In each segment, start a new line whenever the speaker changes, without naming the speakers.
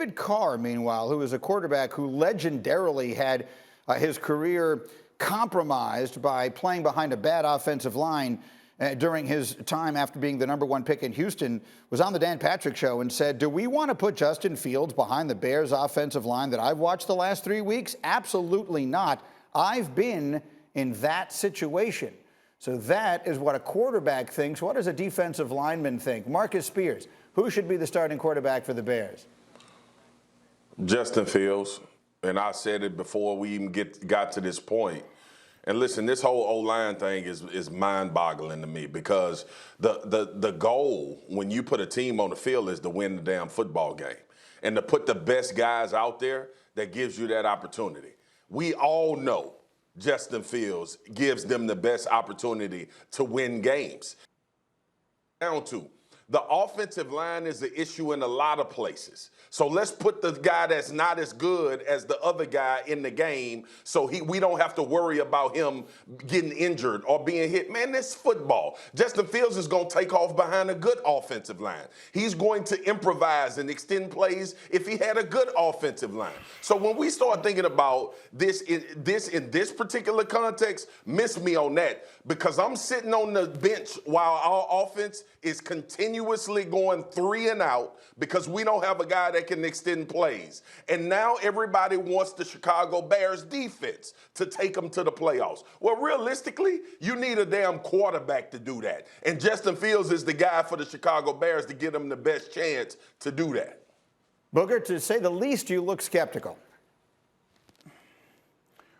David Carr, meanwhile, who is a quarterback who legendarily had his career compromised by playing behind a bad offensive line during his time after being the #1 pick in Houston, was on the Dan Patrick Show and said, do we want to put Justin Fields behind the Bears offensive line that I've watched the last 3 weeks? Absolutely not. I've been in that situation. So that is what a quarterback thinks. What does a defensive lineman think? Marcus Spears, who should be the starting quarterback for the Bears?
Justin Fields. And I said it before we even got to this point. And listen, this whole O-line thing is mind-boggling to me because the goal when you put a team on the field is to win the damn football game. And to put the best guys out there that gives you that opportunity. We all know Justin Fields gives them the best opportunity to win games. Down to the offensive line is an issue in a lot of places. So let's put the guy that's not as good as the other guy in the game so we don't have to worry about him getting injured or being hit. Man, this football. Justin Fields is going to take off behind a good offensive line. He's going to improvise and extend plays if he had a good offensive line. So when we start thinking about this in this particular context, miss me on that because I'm sitting on the bench while our offense is continuously going 3 and out because we don't have a guy that can extend plays. And now everybody wants the Chicago Bears defense to take them to the playoffs. Well, realistically, you need a damn quarterback to do that. And Justin Fields is the guy for the Chicago Bears to give them the best chance to do that.
Booger, to say the least, you look skeptical.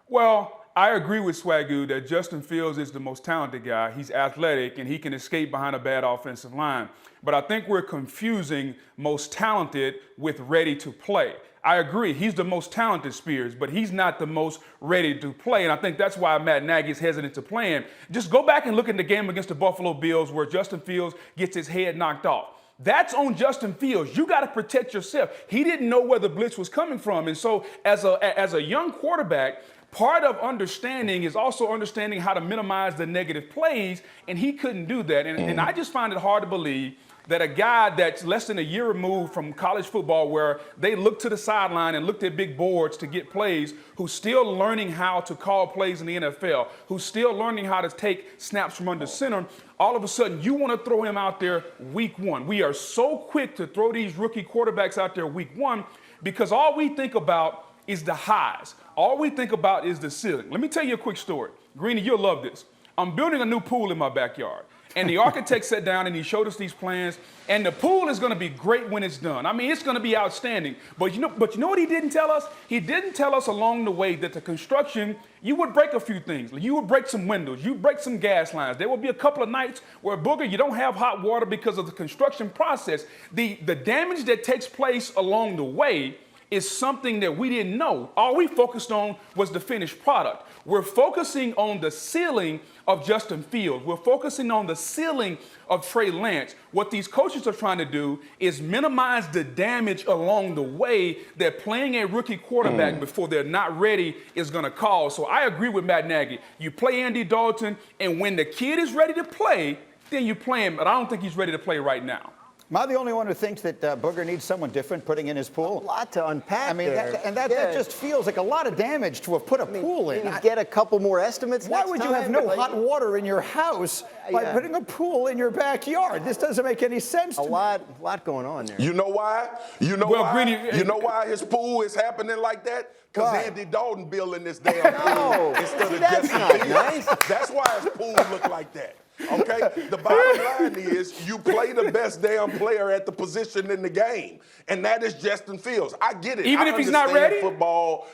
Well, I agree with Swagoo that Justin Fields is the most talented guy. He's athletic and he can escape behind a bad offensive line. But I think we're confusing most talented with ready to play. I agree, he's the most talented, Spears, but he's not the most ready to play. And I think that's why Matt Nagy is hesitant to play him. Just go back and look at the game against the Buffalo Bills where Justin Fields gets his head knocked off. That's on Justin Fields. You got to protect yourself. He didn't know where the blitz was coming from. And so as a young quarterback, part of understanding is also understanding how to minimize the negative plays, and he couldn't do that. And I just find it hard to believe that a guy that's less than a year removed from college football where they looked to the sideline and looked at big boards to get plays, who's still learning how to call plays in the NFL, who's still learning how to take snaps from under center, all of a sudden you want to throw him out there week 1. We are so quick to throw these rookie quarterbacks out there week 1 because all we think about is the highs. All we think about is the ceiling. Let me tell you a quick story. Greeny, you'll love this. I'm building a new pool in my backyard. And the architect sat down and he showed us these plans. And the pool is going to be great when it's done. I mean, it's going to be outstanding. But you know what he didn't tell us? He didn't tell us along the way that the construction, you would break a few things. You would break some windows. You break some gas lines. There will be a couple of nights where, Booger, you don't have hot water because of the construction process. The damage that takes place along the way is something that we didn't know. All we focused on was the finished product. We're focusing on the ceiling of Justin Fields. We're focusing on the ceiling of Trey Lance. What these coaches are trying to do is minimize the damage along the way that playing a rookie quarterback before they're not ready is going to cause. So I agree with Matt Nagy. You play Andy Dalton, and when the kid is ready to play, then you play him. But I don't think he's ready to play right now.
Am I the only one who thinks that Booger needs someone different putting in his pool?
A lot to unpack.
I mean,
there.
that just feels like a lot of damage to have put a pool in.
Get a couple more estimates.
Why would you have no hot water in your house by putting a pool in your backyard? This doesn't make any sense.
A lot going on there.
You know why? You know why? You know why his pool is happening like that? Because Andy Dalton building this damn pool instead of Justin Fields.
Nice.
That's why his pool look like that. Okay? The bottom line is you play the best damn player at the position in the game, and that is Justin Fields. I get it.
Even if he's not ready?
Football,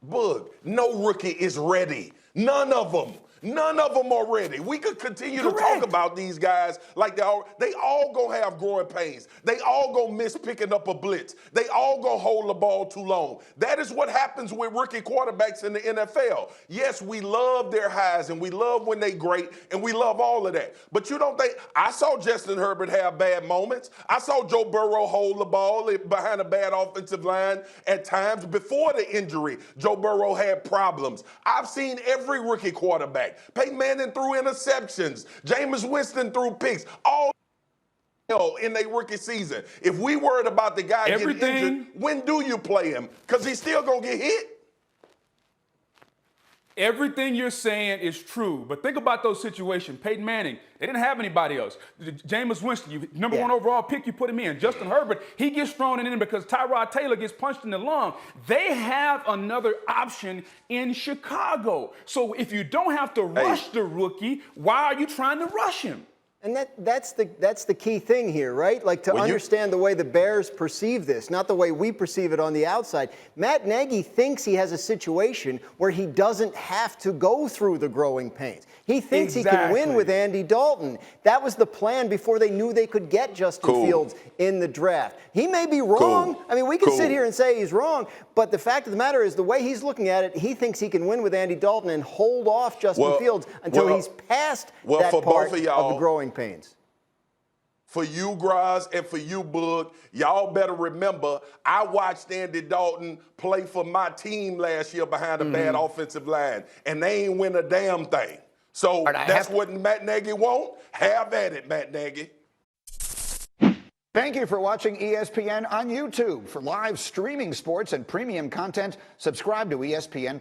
Boog, no rookie is ready. None of them. None of them are ready. We could continue to talk about these guys like they all gonna have growing pains. They all gonna miss picking up a blitz. They all gonna hold the ball too long. That is what happens with rookie quarterbacks in the NFL. Yes, we love their highs and we love when they great and we love all of that. But you don't think, I saw Justin Herbert have bad moments. I saw Joe Burrow hold the ball behind a bad offensive line at times. Before the injury, Joe Burrow had problems. I've seen every rookie quarterback. Peyton Manning threw interceptions. Jameis Winston threw picks. in their rookie season. If we worried about the guy getting injured, when do you play him? Because he's still going to get hit.
Everything you're saying is true, but think about those situations. Peyton Manning, they didn't have anybody else. Jameis Winston, you number one overall pick, you put him in. Justin Herbert, he gets thrown in because Tyrod Taylor gets punched in the lung. They have another option in Chicago. So if you don't have to rush the rookie, why are you trying to rush him?
And that's the key thing here, right? Like to understand the way the Bears perceive this, not the way we perceive it on the outside. Matt Nagy thinks he has a situation where he doesn't have to go through the growing pains. He thinks he can win with Andy Dalton. That was the plan before they knew they could get Justin Fields in the draft. He may be wrong. I mean, we can sit here and say he's wrong, but the fact of the matter is the way he's looking at it, he thinks he can win with Andy Dalton and hold off Justin Fields until he's past that part of the growing pains.
For you, Graz, and for you, Boog, y'all better remember, I watched Andy Dalton play for my team last year behind a bad offensive line, and they ain't win a damn thing. So that's what Matt Nagy want. Have at it, Matt Nagy.
Thank you for watching ESPN on YouTube. For live streaming sports and premium content, subscribe to ESPN+.